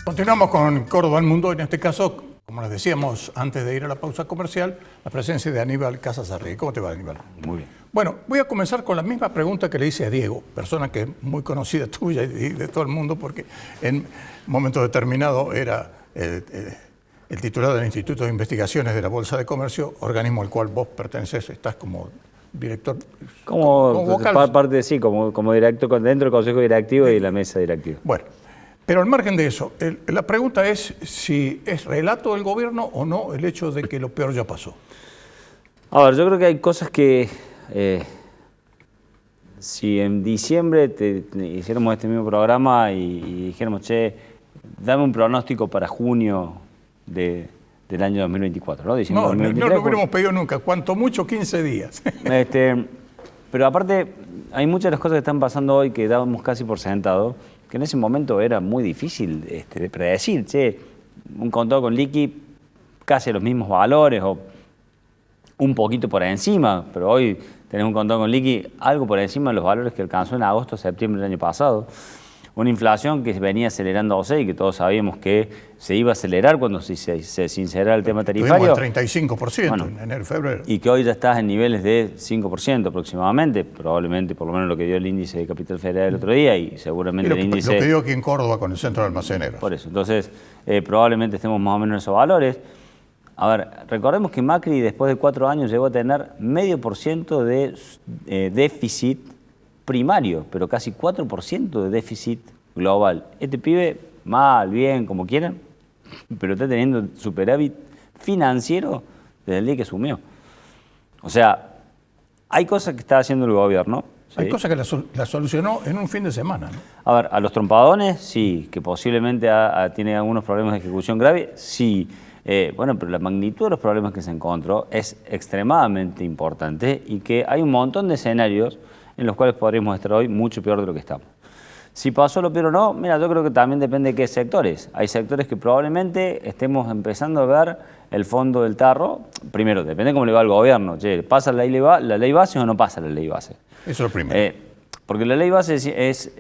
Continuamos con Córdoba al Mundo, en este caso, como les decíamos antes de ir a la pausa comercial, la presencia de Aníbal Casasarregui. ¿Cómo te va, Aníbal? Muy bien. Bueno, voy a comenzar con la misma pregunta que le hice a Diego, persona que es muy conocida tuya y de todo el mundo, porque en un momento determinado era el titular del Instituto de Investigaciones de la Bolsa de Comercio, organismo al cual vos perteneces, estás como director, Como vocal. parte, sí, como director dentro del Consejo Directivo y la mesa directiva. Bueno, pero al margen de eso, la pregunta es si es relato del gobierno o no el hecho de que lo peor ya pasó. A ver, yo creo que hay cosas que, si en diciembre hiciéramos este mismo programa y dijéramos, che, dame un pronóstico para junio del año 2024, ¿no? No, 2023, no lo hubiéramos pedido nunca, cuanto mucho 15 días. Pero aparte, hay muchas de las cosas que están pasando hoy que dábamos casi por sentado, que en ese momento era muy difícil de predecir. Che, un contado con liqui casi a los mismos valores o un poquito por encima, pero hoy tenemos un contado con liqui algo por encima de los valores que alcanzó en agosto, septiembre del año pasado. Una inflación que venía acelerándose y que todos sabíamos que se iba a acelerar cuando se sincerara el tema tarifario. Tuvimos el 35% bueno, en enero, febrero. Y que hoy ya estás en niveles de 5% aproximadamente, probablemente por lo menos lo que dio el índice de Capital Federal el otro día y seguramente el índice... Lo que dio aquí en Córdoba con el Centro de Almaceneros. Por eso, entonces probablemente estemos más o menos en esos valores. A ver, recordemos que Macri después de 4 años llegó a tener 0,5% de déficit primario, pero casi 4% de déficit global. Este pibe, mal, bien, como quieran, pero está teniendo superávit financiero desde el día que asumió. O sea, hay cosas que está haciendo el gobierno. ¿Sí? Hay cosas que la solucionó en un fin de semana, ¿no? A ver, a los trompadones, sí, que posiblemente tiene algunos problemas de ejecución grave, sí. Bueno, pero la magnitud de los problemas que se encontró es extremadamente importante y que hay un montón de escenarios en los cuales podríamos estar hoy mucho peor de lo que estamos. Si pasó lo peor o no, mira, yo creo que también depende de qué sectores. Hay sectores que probablemente estemos empezando a ver el fondo del tarro. Primero, depende de cómo le va al gobierno. Che, ¿pasa la ley base o no pasa la ley base? Eso es lo primero. Porque la ley base es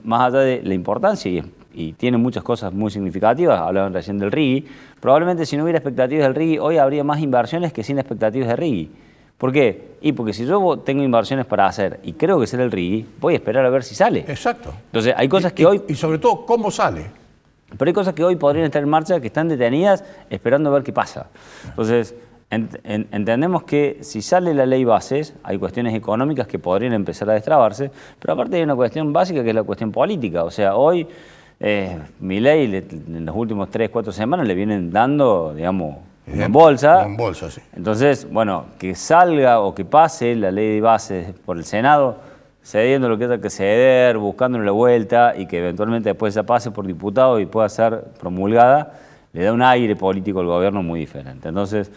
más allá de la importancia y tiene muchas cosas muy significativas. Hablaban recién del RIGI. Probablemente si no hubiera expectativas del RIGI, hoy habría más inversiones que sin expectativas de RIGI. ¿Por qué? Y porque si yo tengo inversiones para hacer y creo que será el RIGI, voy a esperar a ver si sale. Exacto. Entonces, hay cosas que hoy... Y sobre todo, ¿cómo sale? Pero hay cosas que hoy podrían estar en marcha, que están detenidas, esperando a ver qué pasa. Entonces, entendemos que si sale la ley bases, hay cuestiones económicas que podrían empezar a destrabarse, pero aparte hay una cuestión básica que es la cuestión política. O sea, hoy Milei en las últimas 3, 4 semanas le vienen dando, digamos... En bolsa. En bolsa, sí. Entonces, bueno, que salga o que pase la ley de bases por el Senado, cediendo lo que haya que ceder, buscándole la vuelta y que eventualmente después ya pase por diputado y pueda ser promulgada, le da un aire político al gobierno muy diferente. Entonces,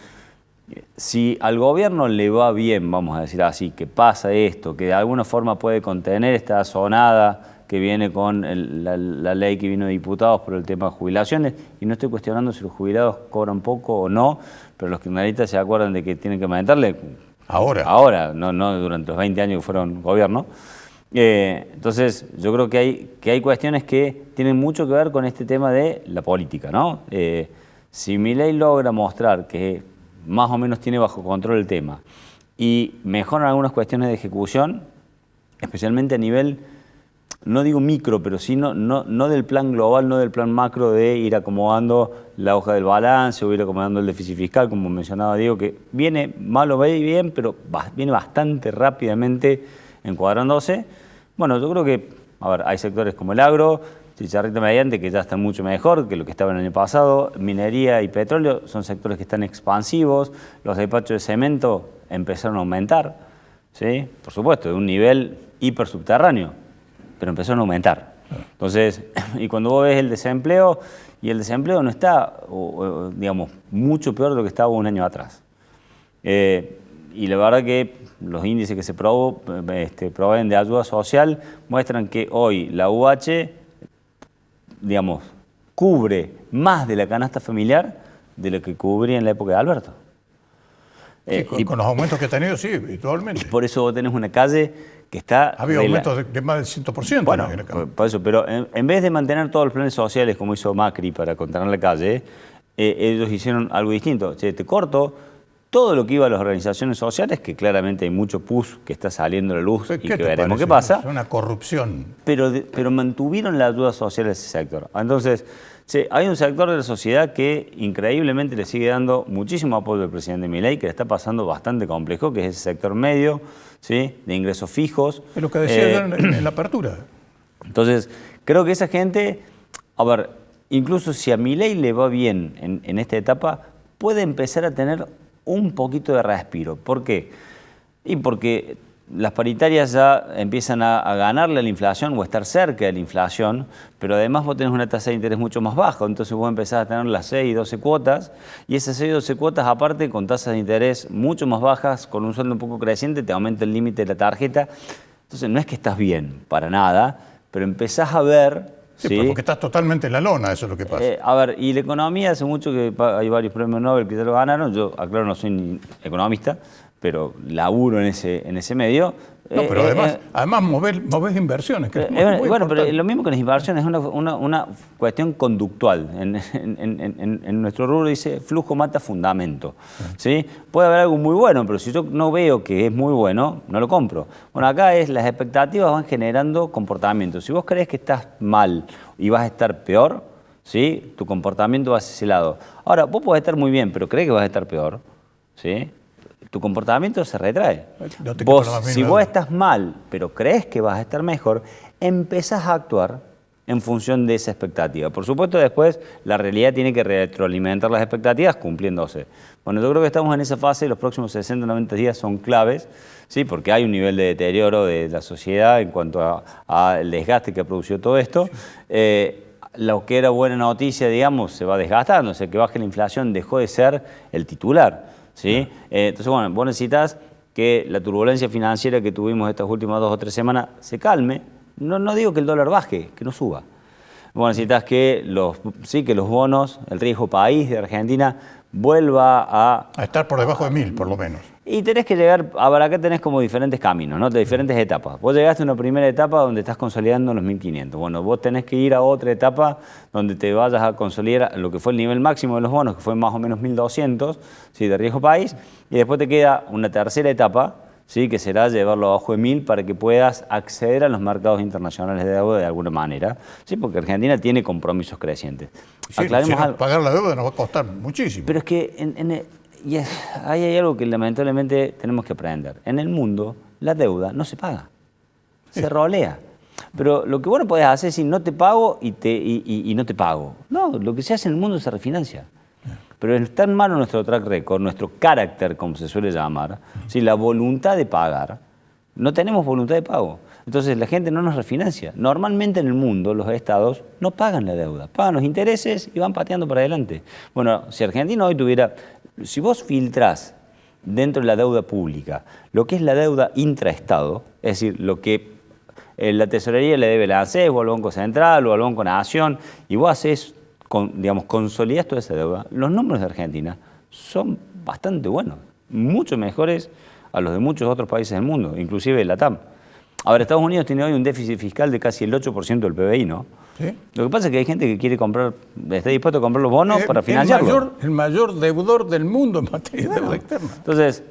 si al gobierno le va bien, vamos a decir así, que pasa esto, que de alguna forma puede contener esta sonada que viene con la ley que vino de diputados por el tema de jubilaciones, y no estoy cuestionando si los jubilados cobran poco o no, pero los criminalistas se acuerdan de que tienen que aumentarle ahora, no durante los 20 años que fueron gobierno. Entonces, yo creo que hay cuestiones que tienen mucho que ver con este tema de la política, ¿no? Si Milei logra mostrar que más o menos tiene bajo control el tema y mejoran algunas cuestiones de ejecución, especialmente a nivel... No digo micro, pero sí no del plan global, no del plan macro de ir acomodando la hoja del balance o ir acomodando el déficit fiscal, como mencionaba Diego, que viene mal o bien, pero viene bastante rápidamente encuadrándose. Bueno, yo creo que, a ver, hay sectores como el agro, chicharrito mediante, que ya están mucho mejor que lo que estaba el año pasado. Minería y petróleo son sectores que están expansivos. Los despachos de cemento empezaron a aumentar, ¿sí? Por supuesto, de un nivel hipersubterráneo, pero empezaron a aumentar. Entonces, y cuando vos ves el desempleo, y el desempleo no está, digamos, mucho peor de lo que estaba un año atrás. Y la verdad que los índices que se proveen de ayuda social muestran que hoy la UH, digamos, cubre más de la canasta familiar de lo que cubría en la época de Alberto. Sí, con los aumentos que ha tenido, sí, habitualmente. Por eso vos tenés una calle que está... Había aumentos de más del 100%. Bueno, en el campo. por eso, pero en vez de mantener todos los planes sociales como hizo Macri para contener la calle, ellos hicieron algo distinto. Che, te corto todo lo que iba a las organizaciones sociales, que claramente hay mucho pus que está saliendo a la luz y que veremos qué pasa. Es una corrupción. Pero mantuvieron la ayuda social a ese sector. Entonces, hay un sector de la sociedad que increíblemente le sigue dando muchísimo apoyo al presidente Milei, que le está pasando bastante complejo, que es ese sector medio, ¿sí?, de ingresos fijos. Es lo que decía yo en la apertura. Entonces, creo que esa gente, a ver, incluso si a Milei le va bien en esta etapa, puede empezar a tener un poquito de respiro. ¿Por qué? Y porque las paritarias ya empiezan a ganarle a la inflación o a estar cerca de la inflación, pero además vos tenés una tasa de interés mucho más baja, entonces vos empezás a tener las 6 y 12 cuotas, y esas 6 y 12 cuotas aparte con tasas de interés mucho más bajas, con un sueldo un poco creciente, te aumenta el límite de la tarjeta. Entonces no es que estás bien, para nada, pero empezás a ver... Sí, porque estás totalmente en la lona, eso es lo que pasa. A ver, y la economía, hace mucho que hay varios premios Nobel que ya lo ganaron, yo, aclaro, no soy ni economista, pero laburo en ese medio. No, pero además movés inversiones. Que es muy bueno, pero importante. lo mismo que las inversiones, es una cuestión conductual. En nuestro rubro dice flujo mata fundamento. ¿Sí? Puede haber algo muy bueno, pero si yo no veo que es muy bueno, no lo compro. Bueno, acá las expectativas van generando comportamientos. Si vos crees que estás mal y vas a estar peor, ¿sí?, tu comportamiento va hacia ese lado. Ahora, vos podés estar muy bien, pero crees que vas a estar peor, ¿sí?, tu comportamiento se retrae. Si vos estás mal, pero crees que vas a estar mejor, empezás a actuar en función de esa expectativa. Por supuesto, después la realidad tiene que retroalimentar las expectativas cumpliéndose. Bueno, yo creo que estamos en esa fase y los próximos 60 o 90 días son claves, ¿sí?, porque hay un nivel de deterioro de la sociedad en cuanto al desgaste que ha producido todo esto. Lo que era buena noticia, digamos, se va desgastando, o sea, que baje la inflación dejó de ser el titular. ¿Sí? Entonces, bueno, vos necesitas que la turbulencia financiera que tuvimos estas últimas 2 o 3 semanas se calme. No digo que el dólar baje, que no suba. Vos necesitas que los bonos, el riesgo país de Argentina, vuelva a estar por debajo de 1000, por lo menos. Y tenés que llegar, a ver, acá tenés como diferentes caminos, ¿no?, de diferentes etapas. Vos llegaste a una primera etapa donde estás consolidando los 1500. Bueno, vos tenés que ir a otra etapa donde te vayas a consolidar lo que fue el nivel máximo de los bonos, que fue más o menos 1200, ¿sí?, de riesgo país. Y después te queda una tercera etapa, ¿sí?, que será llevarlo abajo de 1000 para que puedas acceder a los mercados internacionales de deuda de alguna manera, ¿sí?, porque Argentina tiene compromisos crecientes. Sí, pagar la deuda nos va a costar muchísimo. Pero es que ahí hay algo que lamentablemente tenemos que aprender. En el mundo, la deuda no se paga, se rolea. Pero lo que vos no podés hacer es decir, no te pago y no te pago. No, lo que se hace en el mundo se refinancia. Pero está en mano nuestro track record, nuestro carácter, como se suele llamar, ¿sí?, la voluntad de pagar. No tenemos voluntad de pago. Entonces la gente no nos refinancia. Normalmente en el mundo los estados no pagan la deuda, pagan los intereses y van pateando para adelante. Bueno, si Argentina hoy tuviera... Si vos filtrás dentro de la deuda pública lo que es la deuda intraestado, es decir, lo que la tesorería le debe a la ANSES o al Banco Central o al Banco Nación, y vos haces, consolidás toda esa deuda, los números de Argentina son bastante buenos, mucho mejores a los de muchos otros países del mundo, inclusive la TAM. Ahora, Estados Unidos tiene hoy un déficit fiscal de casi el 8% del PBI, ¿no? ¿Sí? Lo que pasa es que hay gente que quiere comprar, está dispuesto a comprar los bonos para financiarlo. El mayor deudor del mundo en materia de deuda externa. Entonces,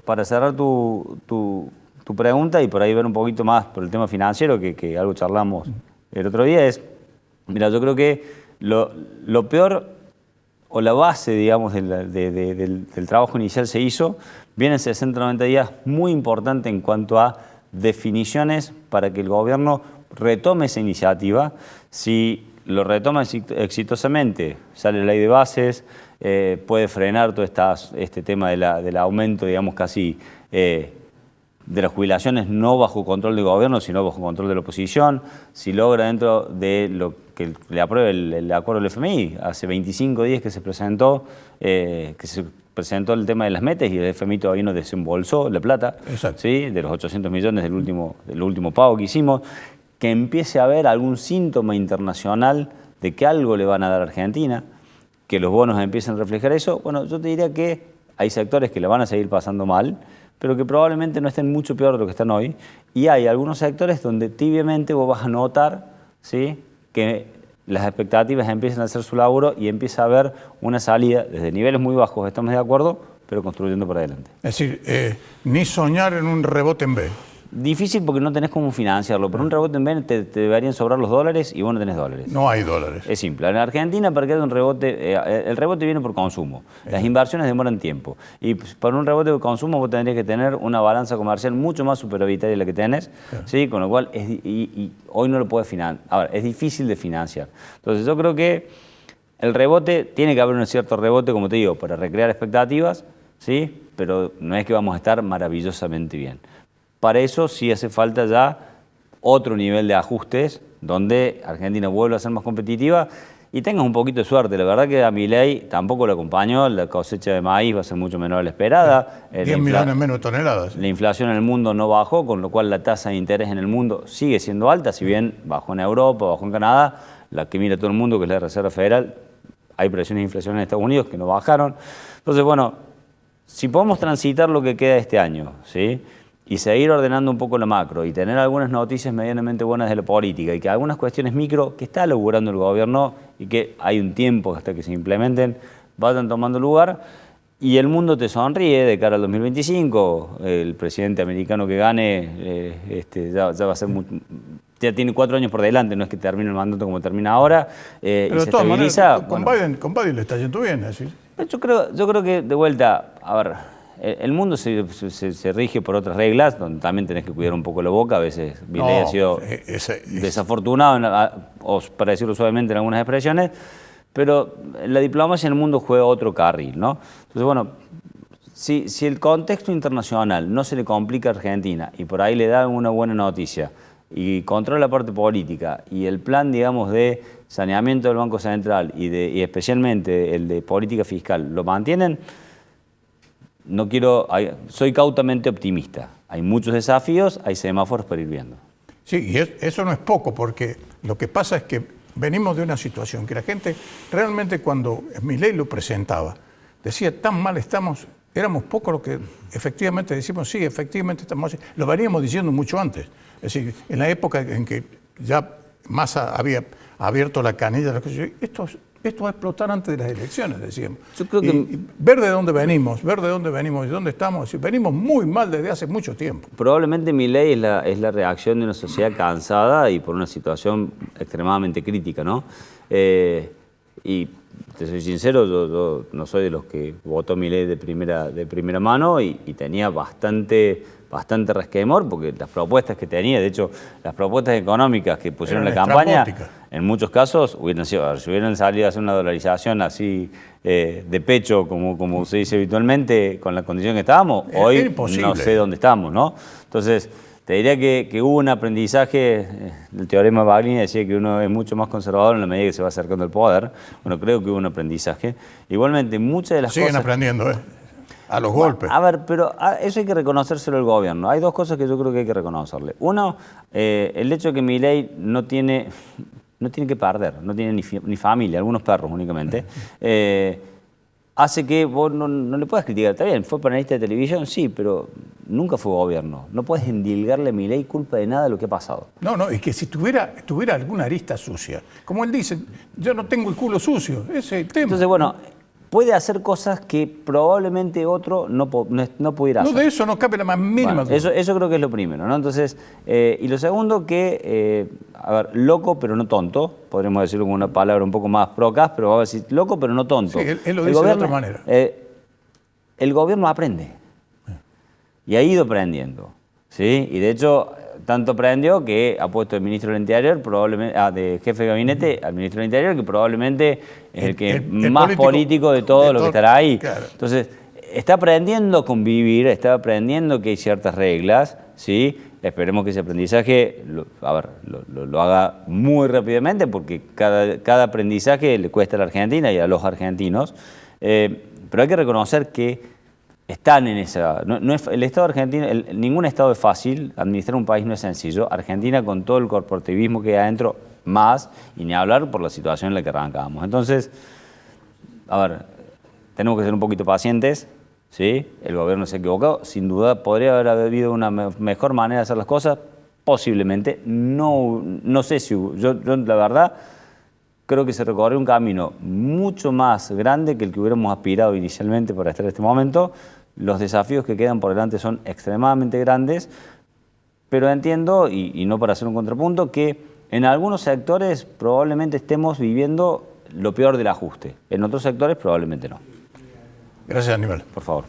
para cerrar tu pregunta y por ahí ver un poquito más por el tema financiero, que algo charlamos el otro día, es, mira, yo creo que lo peor o la base, digamos, del trabajo inicial se hizo, vienen 60 o 90 días muy importante en cuanto a definiciones para que el gobierno retome esa iniciativa. Si lo retoma exitosamente, sale la ley de bases, puede frenar todo este tema del aumento, digamos, casi de las jubilaciones, no bajo control del gobierno, sino bajo control de la oposición. Si logra dentro de lo que le apruebe el acuerdo del FMI, hace 25 días que se presentó, el tema de las metas y el FMI todavía no desembolsó la plata, ¿sí?, de los 800 millones del último pago que hicimos, que empiece a haber algún síntoma internacional de que algo le van a dar a Argentina, que los bonos empiecen a reflejar eso. Bueno, yo te diría que hay sectores que le van a seguir pasando mal, pero que probablemente no estén mucho peor de lo que están hoy. Y hay algunos sectores donde tibiamente vos vas a notar, ¿sí?, que las expectativas empiezan a hacer su laburo y empieza a haber una salida desde niveles muy bajos, estamos de acuerdo, pero construyendo para adelante. Es decir, ni soñar en un rebote en B. Difícil porque no tenés cómo financiarlo, pero un rebote en B te deberían sobrar los dólares y vos no tenés dólares. No hay dólares. Es simple. En Argentina, para que haya un rebote, el rebote viene por consumo. Las inversiones demoran tiempo. Y para un rebote de consumo vos tendrías que tener una balanza comercial mucho más superavitaria de la que tenés, ¿sí? Con lo cual, y hoy no lo puedes financiar. Ahora, es difícil de financiar. Entonces yo creo que el rebote, tiene que haber un cierto rebote, como te digo, para recrear expectativas, ¿sí? Pero no es que vamos a estar maravillosamente bien. Para eso sí hace falta ya otro nivel de ajustes donde Argentina vuelva a ser más competitiva y tenga un poquito de suerte. La verdad que a Milei tampoco lo acompañó, la cosecha de maíz va a ser mucho menor a la esperada. 10 millones menos de toneladas. La inflación en el mundo no bajó, con lo cual la tasa de interés en el mundo sigue siendo alta, si bien bajó en Europa, bajó en Canadá, la que mira todo el mundo, que es la Reserva Federal, hay presiones de inflación en Estados Unidos que no bajaron. Entonces, bueno, si podemos transitar lo que queda de este año, ¿sí?, y seguir ordenando un poco la macro y tener algunas noticias medianamente buenas de la política y que algunas cuestiones micro que está elaborando el gobierno y que hay un tiempo hasta que se implementen, vayan tomando lugar y el mundo te sonríe de cara al 2025. El presidente americano que gane ya va a ser ya tiene 4 años por delante, no es que termine el mandato como termina ahora. Pero y se de todas estabiliza. maneras, con Biden le está yendo bien, es decir. Yo creo que, de vuelta, a ver, el mundo se rige por otras reglas, donde también tenés que cuidar un poco la boca. A veces Milei ha sido desafortunado, o para decirlo suavemente, en algunas expresiones, pero la diplomacia en el mundo juega otro carril, ¿no? Entonces, bueno, si el contexto internacional no se le complica a Argentina y por ahí le da una buena noticia y controla la parte política y el plan, digamos, de saneamiento del Banco Central y especialmente el de política fiscal lo mantienen, soy cautamente optimista. Hay muchos desafíos, hay semáforos para ir viendo. Sí, y eso no es poco, porque lo que pasa es que venimos de una situación que la gente realmente, cuando Milei lo presentaba, decía, tan mal estamos, éramos pocos los que efectivamente decimos, sí, efectivamente estamos así. Lo veníamos diciendo mucho antes. Es decir, en la época en que ya Massa había abierto la canilla, esto va a explotar antes de las elecciones, decíamos. Yo creo que y ver de dónde venimos y dónde estamos. Venimos muy mal desde hace mucho tiempo. Probablemente Milei es la reacción de una sociedad cansada y por una situación extremadamente crítica, ¿no? Y te soy sincero, yo no soy de los que votó Milei de primera mano y tenía bastante resquemor, porque las propuestas que tenía, de hecho, las propuestas económicas que pusieron en la campaña, en muchos casos, si hubieran salido a hacer una dolarización así de pecho, como se dice habitualmente, con la condición que estábamos, hoy no sé dónde estamos, ¿no? Entonces, te diría que hubo un aprendizaje, el teorema de Baglini decía que uno es mucho más conservador en la medida que se va acercando al poder. Bueno, creo que hubo un aprendizaje. Igualmente, muchas de las cosas... Siguen aprendiendo, a los golpes. A ver, pero eso hay que reconocérselo al gobierno. Hay dos cosas que yo creo que hay que reconocerle. Uno, el hecho de que Milei no tiene que perder, no tiene ni familia, algunos perros únicamente, hace que vos no le puedas criticar. Está bien, fue panelista de televisión, sí, pero nunca fue gobierno. No puedes endilgarle a Milei culpa de nada de lo que ha pasado. No, y que si tuviera alguna arista sucia, como él dice, yo no tengo el culo sucio, ese es el tema. Entonces, bueno, puede hacer cosas que probablemente otro no pudiera hacer. No, de eso no cabe la más mínima duda. Eso creo que es lo primero, ¿no? Entonces, y lo segundo que, a ver, loco pero no tonto, podríamos decirlo con una palabra un poco más procas, pero vamos a decir loco pero no tonto. Sí, él lo dice de otra manera. El gobierno aprende y ha ido aprendiendo, ¿sí? Y de hecho, tanto aprendió que ha puesto el ministro del Interior, probablemente, de jefe de gabinete al ministro del Interior, que probablemente es el que más político de todo lo que estará ahí. Claro. Entonces, está aprendiendo a convivir, está aprendiendo que hay ciertas reglas, ¿sí? Esperemos que ese aprendizaje lo haga muy rápidamente, porque cada aprendizaje le cuesta a la Argentina y a los argentinos. Pero hay que reconocer que están en esa... el Estado argentino, ningún Estado es fácil, administrar un país no es sencillo. Argentina, con todo el corporativismo que hay adentro, más, y ni hablar por la situación en la que arrancábamos. Entonces, a ver, tenemos que ser un poquito pacientes, ¿sí? El gobierno se ha equivocado. Sin duda podría haber habido una mejor manera de hacer las cosas. Posiblemente. No sé si yo la verdad creo que se recorrió un camino mucho más grande que el que hubiéramos aspirado inicialmente para estar en este momento. Los desafíos que quedan por delante son extremadamente grandes, pero entiendo, y no para hacer un contrapunto, que en algunos sectores probablemente estemos viviendo lo peor del ajuste. En otros sectores probablemente no. Gracias, Aníbal. Por favor.